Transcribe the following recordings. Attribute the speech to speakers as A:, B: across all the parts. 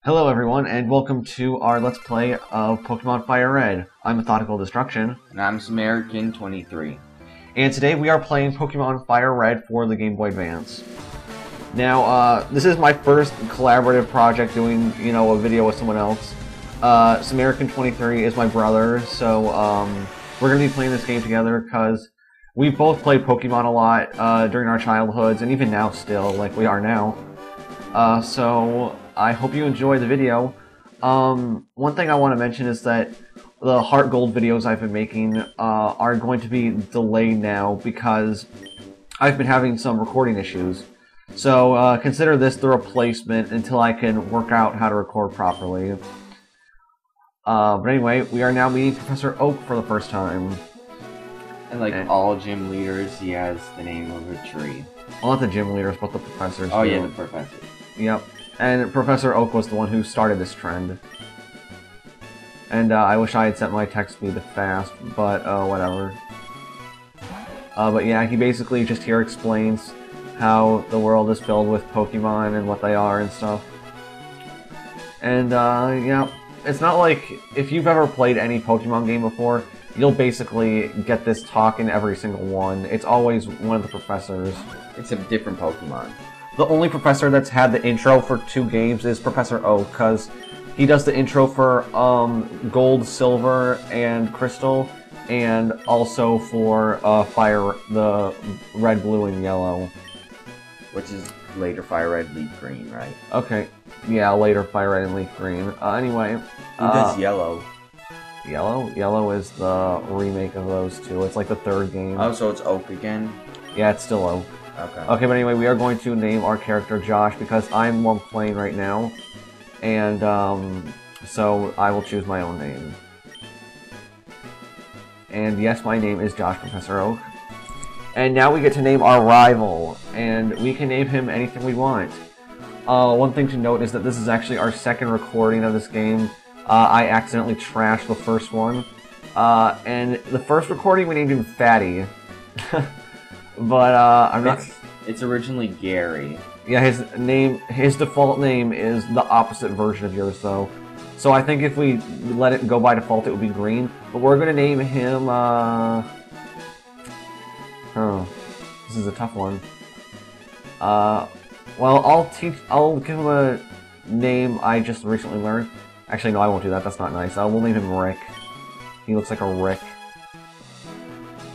A: Hello everyone, and welcome to our Let's Play of Pokemon FireRed. I'm Methodical Destruction.
B: And I'm Samarican23.
A: And today we are playing Pokemon FireRed for the Game Boy Advance. Now, this is my first collaborative project doing, a video with someone else. Samarican23 is my brother, so we're going to be playing this game together because we both played Pokemon a lot during our childhoods, and even now still, like we are now. So I hope you enjoy the video. One thing I want to mention is that the Heartgold videos I've been making are going to be delayed now because I've been having some recording issues. So consider this the replacement until I can work out how to record properly. But anyway, we are now meeting Professor Oak for the first time.
B: And like all gym leaders, he has the name of a tree.
A: Well, not the gym leaders, but the professors.
B: Oh yeah, the professors.
A: Yep. And Professor Oak was the one who started this trend. And I wish I had set my text speed to fast, but whatever. But yeah, he basically just here explains how the world is filled with Pokemon and what they are and stuff. And yeah, it's not like if you've ever played any Pokemon game before, you'll basically get this talk in every single one. It's always one of the professors.
B: Except different Pokemon.
A: The only professor that's had the intro for 2 games is Professor Oak, because he does the intro for Gold, Silver, and Crystal, and also for the Red, Blue, and Yellow.
B: Which is later FireRed, Leaf Green, right?
A: Okay. Yeah, later FireRed and Leaf Green. Anyway.
B: Who does Yellow?
A: Yellow? Yellow is the remake of those 2. It's like the 3rd game.
B: Oh, so it's Oak again?
A: Yeah, it's still Oak.
B: Okay.
A: Okay, but anyway, we are going to name our character Josh because I'm one playing right now, and so I will choose my own name. And yes, my name is Josh Professor Oak. And now we get to name our rival, and we can name him anything we want. One thing to note is that this is actually our 2nd recording of this game. I accidentally trashed the first one, and the first recording we named him Fatty. But I'm not.
B: It's originally Gary.
A: Yeah, his default name is the opposite version of yours, though. So I think if we let it go by default, it would be Green. But we're gonna name him. Oh, this is a tough one. Well, I'll give him a name I just recently learned. Actually, no, I won't do that. That's not nice. We'll name him Rick. He looks like a Rick.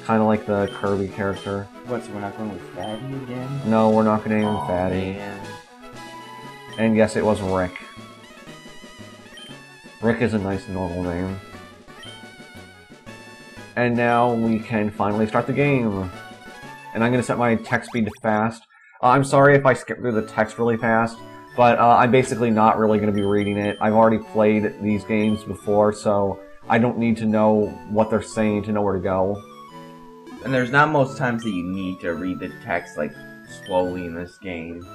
A: Kind of like the Kirby character.
B: What, so we're not going with Fatty again?
A: No, we're not going to name him Fatty.
B: Man.
A: And yes, it was Rick. Rick is a nice normal name. And now we can finally start the game. And I'm going to set my text speed to fast. I'm sorry if I skip through the text really fast, but I'm basically not really going to be reading it. I've already played these games before, so I don't need to know what they're saying to know where to go.
B: And there's not most times that you need to read the text, like, slowly in this game.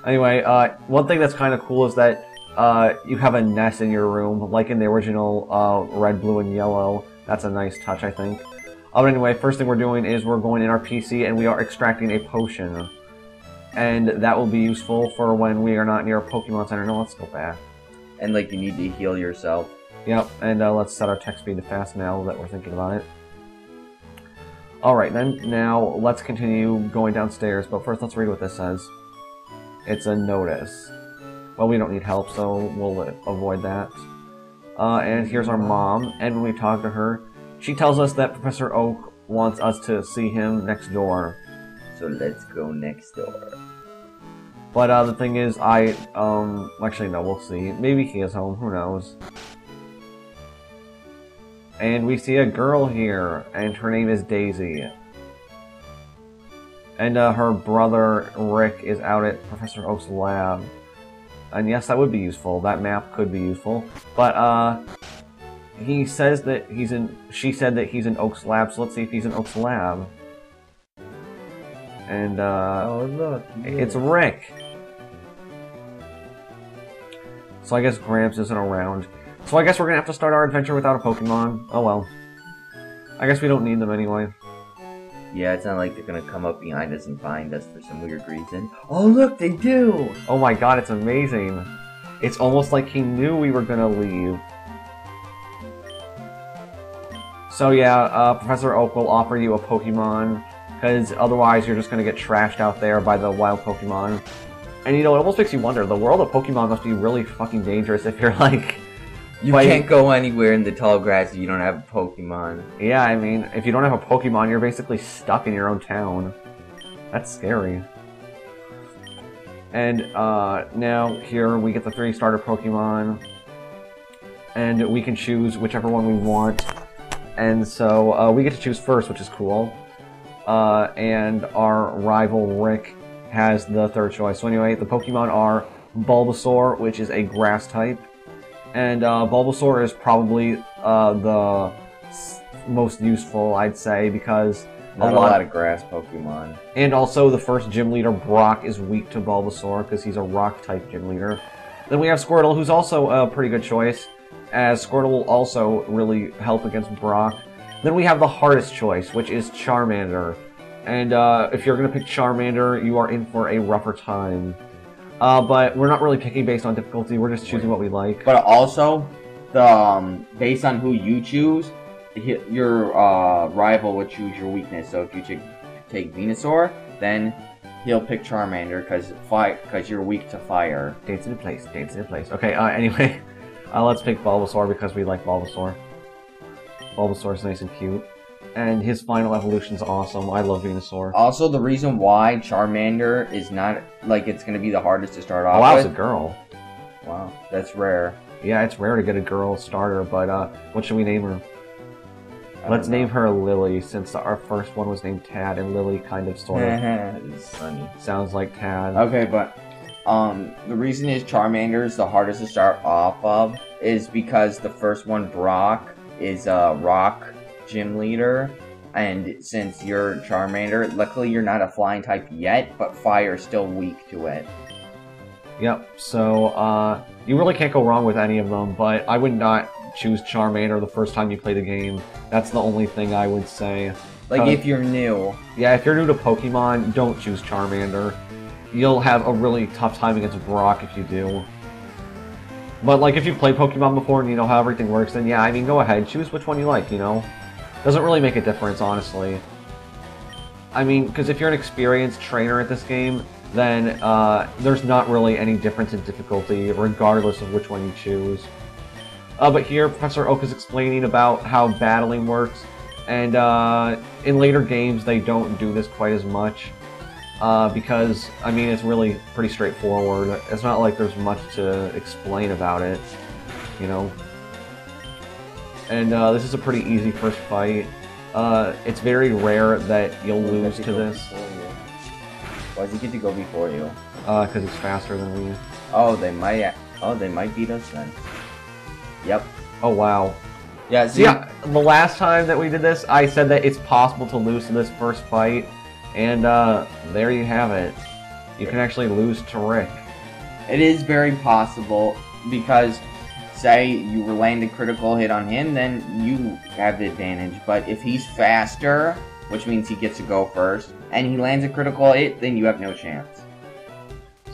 A: Anyway, one thing that's kind of cool is that you have a nest in your room, like in the original Red, Blue, and Yellow. That's a nice touch, I think. But anyway, first thing we're doing is we're going in our PC and we are extracting a potion. And that will be useful for when we are not near a Pokemon Center. No, let's go back.
B: And, like, you need to heal yourself.
A: Yep, and let's set our text speed to fast now that we're thinking about it. Alright then, now let's continue going downstairs, but first let's read what this says. It's a notice. Well, we don't need help, so we'll avoid that. And here's our mom, and when we talk to her, she tells us that Professor Oak wants us to see him next door.
B: So let's go next door.
A: But the thing is, actually no, we'll see. Maybe he is home, who knows. And we see a girl here, and her name is Daisy. And her brother, Rick, is out at Professor Oak's lab. And yes, that would be useful. That map could be useful. But, she said that he's in Oak's lab, so let's see if he's in Oak's lab. And,
B: oh, look.
A: It's Rick! So I guess Gramps isn't around. So I guess we're gonna have to start our adventure without a Pokemon. Oh well. I guess we don't need them anyway.
B: Yeah, it's not like they're gonna come up behind us and find us for some weird reason. Oh look, they do!
A: Oh my god, it's amazing. It's almost like he knew we were gonna leave. So yeah, Professor Oak will offer you a Pokemon, because otherwise you're just gonna get trashed out there by the wild Pokemon. And you know, it almost makes you wonder, the world of Pokemon must be really fucking dangerous if you're like...
B: You can't go anywhere in the tall grass if you don't have a Pokemon.
A: Yeah, I mean, if you don't have a Pokemon, you're basically stuck in your own town. That's scary. And now here we get the 3 starter Pokemon, and we can choose whichever one we want. And so we get to choose first, which is cool. And our rival Rick has the 3rd choice. So anyway, the Pokemon are Bulbasaur, which is a grass type. And Bulbasaur is probably the most useful, I'd say, because...
B: Not a lot of grass Pokemon.
A: And also, the first gym leader, Brock, is weak to Bulbasaur because he's a rock-type gym leader. Then we have Squirtle, who's also a pretty good choice, as Squirtle will also really help against Brock. Then we have the hardest choice, which is Charmander. And if you're going to pick Charmander, you are in for a rougher time. But we're not really picking based on difficulty, we're just choosing what we like.
B: But also, based on who you choose, your rival would choose your weakness. So if you take Venusaur, then he'll pick Charmander because you're weak to fire.
A: Dates into place, dates into place. Okay, anyway, let's pick Bulbasaur because we like Bulbasaur. Bulbasaur's nice and cute. And his final evolution's awesome. I love Venusaur.
B: Also, the reason why Charmander is not, like, it's going to be the hardest to start off
A: with... Oh,
B: it's
A: a girl.
B: Wow, that's rare.
A: Yeah, it's rare to get a girl starter, but what should we name her? Let's name her Lily, since our first one was named Tad, and Lily kind of sort of
B: It's funny.
A: Sounds like Tad.
B: Okay, but the reason is Charmander is the hardest to start off of is because the first one, Brock, is a rock gym leader, and since you're Charmander, luckily you're not a flying type yet, but fire's still weak to it.
A: Yep, so you really can't go wrong with any of them, but I would not choose Charmander the first time you play the game. That's the only thing I would say.
B: Like, if you're new.
A: Yeah, if you're new to Pokemon, don't choose Charmander. You'll have a really tough time against Brock if you do. But, like, if you've played Pokemon before and you know how everything works, then yeah, I mean, go ahead, choose which one you like, you know? Doesn't really make a difference, honestly. I mean, because if you're an experienced trainer at this game, then there's not really any difference in difficulty, regardless of which one you choose. But here, Professor Oak is explaining about how battling works, and in later games they don't do this quite as much, because, I mean, it's really pretty straightforward. It's not like there's much to explain about it, you know? And this is a pretty easy first fight. It's very rare that you'll lose to this.
B: Why does he get to go before you?
A: Because he's faster than we.
B: Oh, they might beat us then. Yep.
A: Oh, wow.
B: Yeah, see,
A: yeah, the last time that we did this, I said that it's possible to lose to this first fight, and there you have it. You can actually lose to Rick.
B: It is very possible, because, say, you land a critical hit on him, then you have the advantage. But if he's faster, which means he gets to go first, and he lands a critical hit, then you have no chance.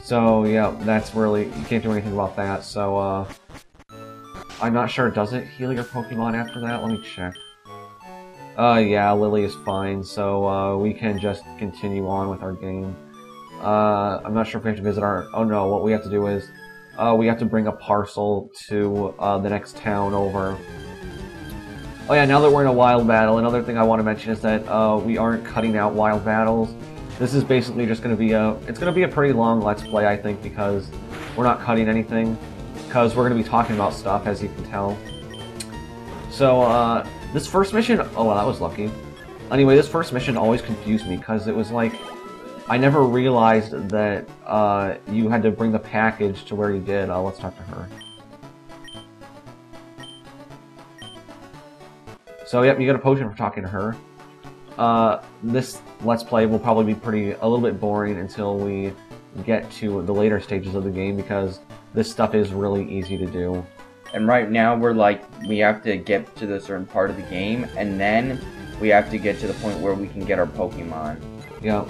A: So, yeah, that's really... You can't do anything about that, so, I'm not sure, does it heal your Pokemon after that? Let me check. Yeah, Lily is fine, so, we can just continue on with our game. I'm not sure if we have to visit our... Oh no, what we have to do is, we have to bring a parcel to, the next town over. Oh yeah, now that we're in a wild battle, another thing I want to mention is that, we aren't cutting out wild battles. This is basically just going to be it's going to be a pretty long Let's Play, I think, because we're not cutting anything. Because we're going to be talking about stuff, as you can tell. So, this first mission... Oh, well, that was lucky. Anyway, this first mission always confused me, because it was like... I never realized that, you had to bring the package to where you did. Let's talk to her. So, yep, you get a potion for talking to her. This Let's Play will probably be a little bit boring until we get to the later stages of the game, because this stuff is really easy to do.
B: And right now we're like, we have to get to the certain part of the game, and then we have to get to the point where we can get our Pokemon.
A: Yep.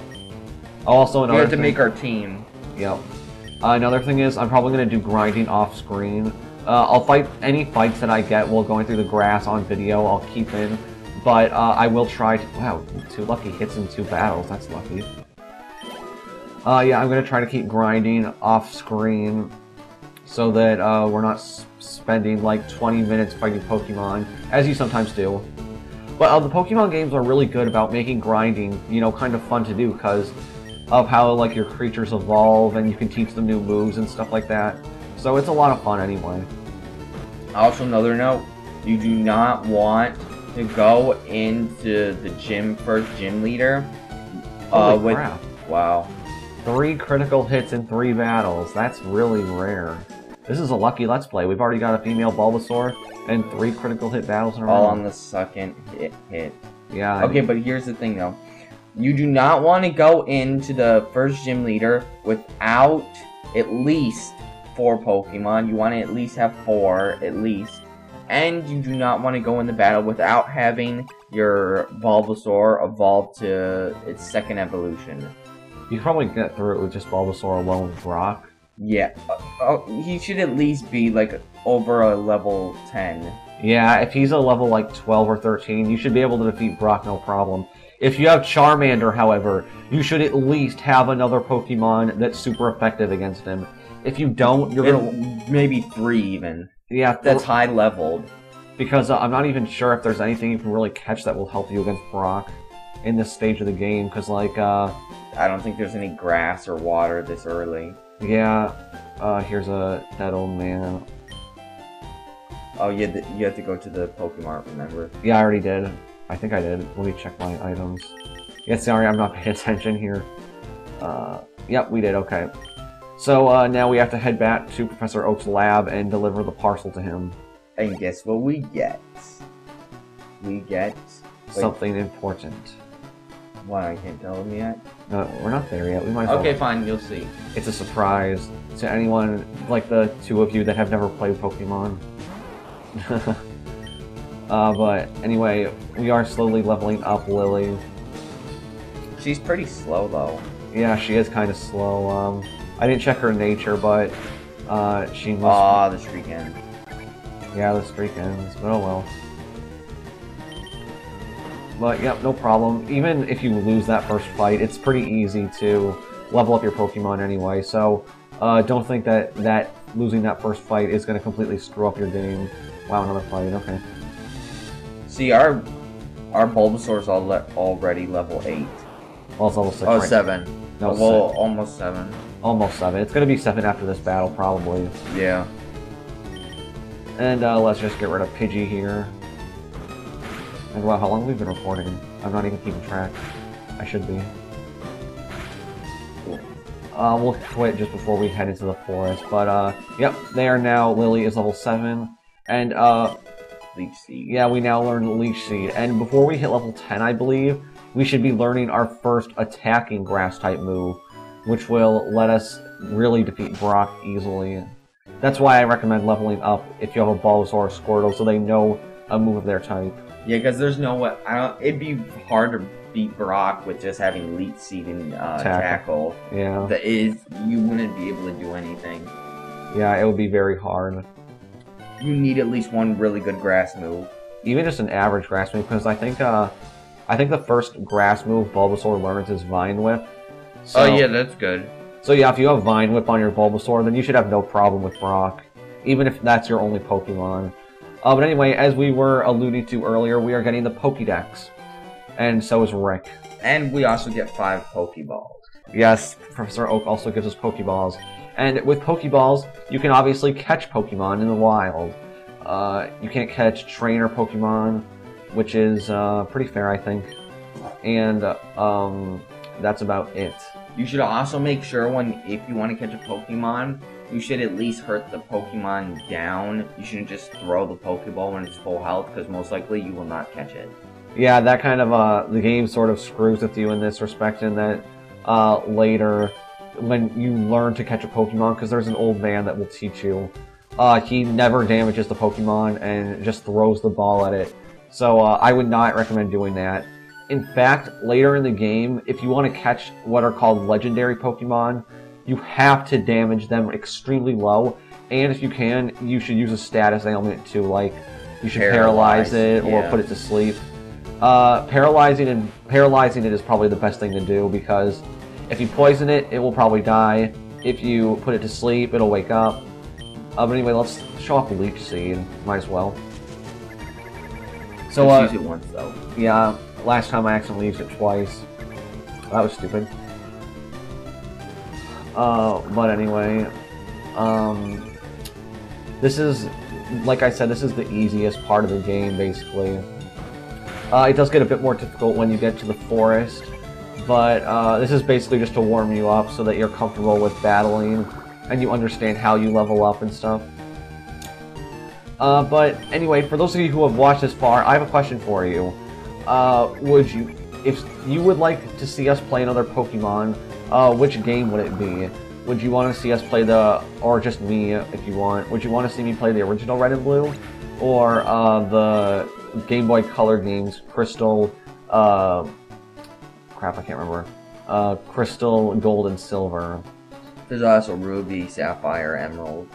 A: Also,
B: we have to make our team.
A: Yep. Another thing is, I'm probably going to do grinding off screen. I'll fight any fights that I get while going through the grass on video, I'll keep in. But I will try to... Wow, 2 lucky hits in 2 battles, that's lucky. Yeah, I'm going to try to keep grinding off screen so that we're not spending like 20 minutes fighting Pokemon, as you sometimes do. But the Pokemon games are really good about making grinding, you know, kind of fun to do because of how like your creatures evolve and you can teach them new moves and stuff like that. So it's a lot of fun anyway.
B: Also, another note, you do not want to go into the gym, first gym leader.
A: Holy crap.
B: Wow.
A: 3 critical hits in 3 battles. That's really rare. This is a lucky Let's Play. We've already got a female Bulbasaur and 3 critical hit battles in a row.
B: All on the second hit.
A: Yeah.
B: Okay, but here's the thing though. You do not want to go into the first gym leader without at least 4 Pokemon. You want to at least have 4, at least. And you do not want to go in the battle without having your Bulbasaur evolve to its second evolution.
A: You can probably get through it with just Bulbasaur alone with Brock.
B: Yeah, he should at least be like over a level 10.
A: Yeah, if he's a level like 12 or 13, you should be able to defeat Brock no problem. If you have Charmander, however, you should at least have another Pokemon that's super effective against him. If you don't, you're gonna...
B: Maybe 3 even.
A: Yeah,
B: that's high leveled.
A: Because I'm not even sure if there's anything you can really catch that will help you against Brock in this stage of the game, because like,
B: I don't think there's any grass or water this early.
A: Yeah, here's a dead old man.
B: Oh, you have to go to the Pokemon, remember?
A: Yeah, I already did. I think I did. Let me check my items. Yeah, sorry, I'm not paying attention here. Yep, we did, okay. So, now we have to head back to Professor Oak's lab and deliver the parcel to him.
B: And guess what we get? We get...
A: something important.
B: What, I can't tell them yet?
A: No, we're not there yet. We might.
B: Okay, fine. You'll see.
A: It's a surprise to anyone like the 2 of you that have never played Pokemon. But anyway, we are slowly leveling up Lily.
B: She's pretty slow, though.
A: Yeah, she is kind of slow. I didn't check her nature, but she must.
B: Aw, the streak ends.
A: Yeah, the streak ends. But oh well. But yep, no problem. Even if you lose that first fight, it's pretty easy to level up your Pokemon anyway. So don't think that losing that first fight is going to completely screw up your game. Wow, another fight. Okay.
B: See, our Bulbasaur's already level 8.
A: Well, it's level 6.
B: Oh,
A: right?
B: 7.
A: No,
B: well,
A: 6.
B: almost 7.
A: Almost 7. It's going to be 7 after this battle, probably.
B: Yeah.
A: And let's just get rid of Pidgey here. And wow, how long have we been recording? I'm not even keeping track. I should be. We'll quit just before we head into the forest. But, yep, they are now. Lily is level 7. And,
B: Leech Seed.
A: yeah, we now learn Leech Seed. And before we hit level 10, I believe, we should be learning our first attacking Grass-type move, which will let us really defeat Brock easily. That's why I recommend leveling up if you have a Bulbasaur or Squirtle, so they know a move of their type.
B: Yeah, because there's no way. It'd be hard to beat Brock with just having Leech Seed and Tackle.
A: Yeah.
B: You wouldn't be able to do anything.
A: Yeah, it would be very hard.
B: You need at least one really good grass move.
A: Even just an average grass move, because I think the first grass move Bulbasaur learns is Vine Whip. So,
B: oh yeah, that's good.
A: So yeah, if you have Vine Whip on your Bulbasaur, then you should have no problem with Brock, even if that's your only Pokemon. But anyway, as we were alluding to earlier, we are getting the Pokédex. And so is Rick.
B: And we also get 5 Pokeballs.
A: Yes, Professor Oak also gives us Pokeballs. And with Pokeballs, you can obviously catch Pokemon in the wild. You can't catch trainer Pokemon, which is pretty fair, I think. And that's about it.
B: You should also make sure if you want to catch a Pokemon, you should at least hurt the Pokemon down. You shouldn't just throw the Pokeball when it's full health, because most likely you will not catch it.
A: Yeah, that kind of, the game sort of screws with you in this respect, in that later, when you learn to catch a Pokemon, because there's an old man that will teach you, he never damages the Pokemon and just throws the ball at it. So I would not recommend doing that. In fact, later in the game, if you want to catch what are called legendary Pokemon, you have to damage them extremely low, and if you can, you should use a status ailment to, like, you should paralyze it or put it to sleep. Paralyzing it is probably the best thing to do, because if you poison it, it will probably die. If you put it to sleep, it'll wake up. But anyway, let's show off the Leech Seed. Might as well. So,
B: just use it once, though.
A: Yeah, last time I accidentally used it twice. That was stupid. But anyway, this is, like I said, this is the easiest part of the game, basically. It does get a bit more difficult when you get to the forest, but this is basically just to warm you up so that you're comfortable with battling, and you understand how you level up and stuff. But anyway, for those of you who have watched this far, I have a question for you. If you would like to see us play another Pokemon, which game would it be? Would you want to see us play or just me if you want, would you want to see me play the original Red and Blue? Or the Game Boy Color games, Crystal, crap, I can't remember. Crystal, Gold, and Silver.
B: There's also Ruby, Sapphire, Emerald.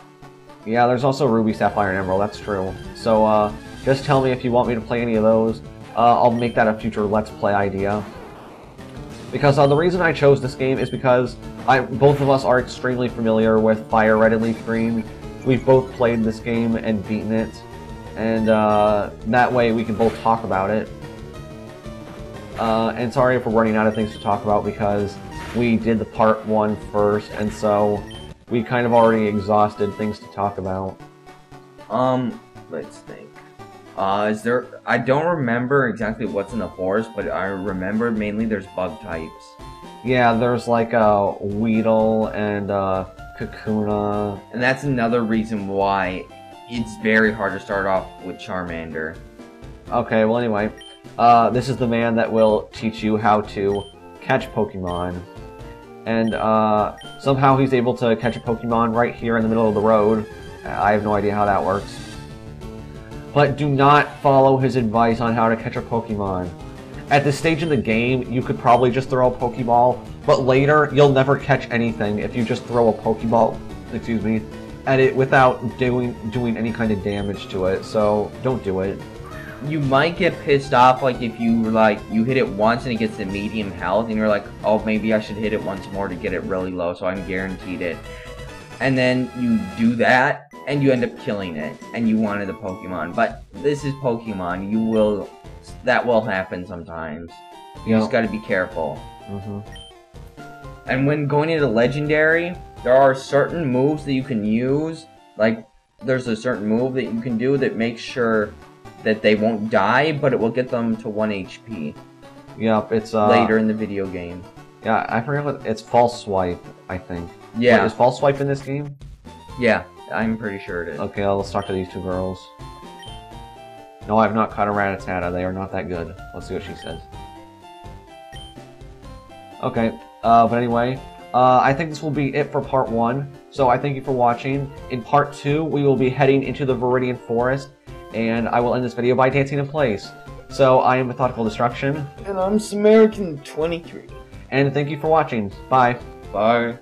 A: Yeah, there's also Ruby, Sapphire, and Emerald, that's true. So, just tell me if you want me to play any of those. I'll make that a future Let's Play idea. Because the reason I chose this game is because both of us are extremely familiar with FireRed and Leaf Green. We've both played this game and beaten it. And that way we can both talk about it. And sorry if we're running out of things to talk about, because we did the part 1 first, and so we kind of already exhausted things to talk about.
B: Let's think. I don't remember exactly what's in the forest, but I remember mainly there's bug types.
A: Yeah, there's like a Weedle and Kakuna.
B: And that's another reason why it's very hard to start off with Charmander.
A: Okay, well anyway, this is the man that will teach you how to catch Pokemon. And somehow he's able to catch a Pokemon right here in the middle of the road. I have no idea how that works. But do not follow his advice on how to catch a Pokemon. At this stage in the game, you could probably just throw a Pokeball, but later, you'll never catch anything if you just throw a Pokeball, excuse me, at it without doing any kind of damage to it, so don't do it.
B: You might get pissed off, like, if you hit it once and it gets to medium health, and you're like, oh, maybe I should hit it once more to get it really low, so I'm guaranteed it. And then you do that, and you end up killing it, and you wanted a Pokemon. But this is Pokemon, that will happen sometimes. You just gotta be careful. And when going into Legendary, there are certain moves that you can use, like, there's a certain move that you can do that makes sure that they won't die, but it will get them to 1 HP.
A: Yep, it's
B: later in the video game.
A: Yeah, I forget what it's False Swipe, I think.
B: Yeah.
A: Wait, is False Swipe in this game?
B: Yeah, I'm pretty sure it is.
A: Okay, let's talk to these two girls. No, I've not caught a Rattata. They are not that good. Let's see what she says. Okay, but anyway, I think this will be it for part 1. So I thank you for watching. In part 2, we will be heading into the Viridian Forest, and I will end this video by dancing in place. So I am Methodical Destruction.
B: And I'm Samaritan23.
A: And thank you for watching. Bye.
B: Bye.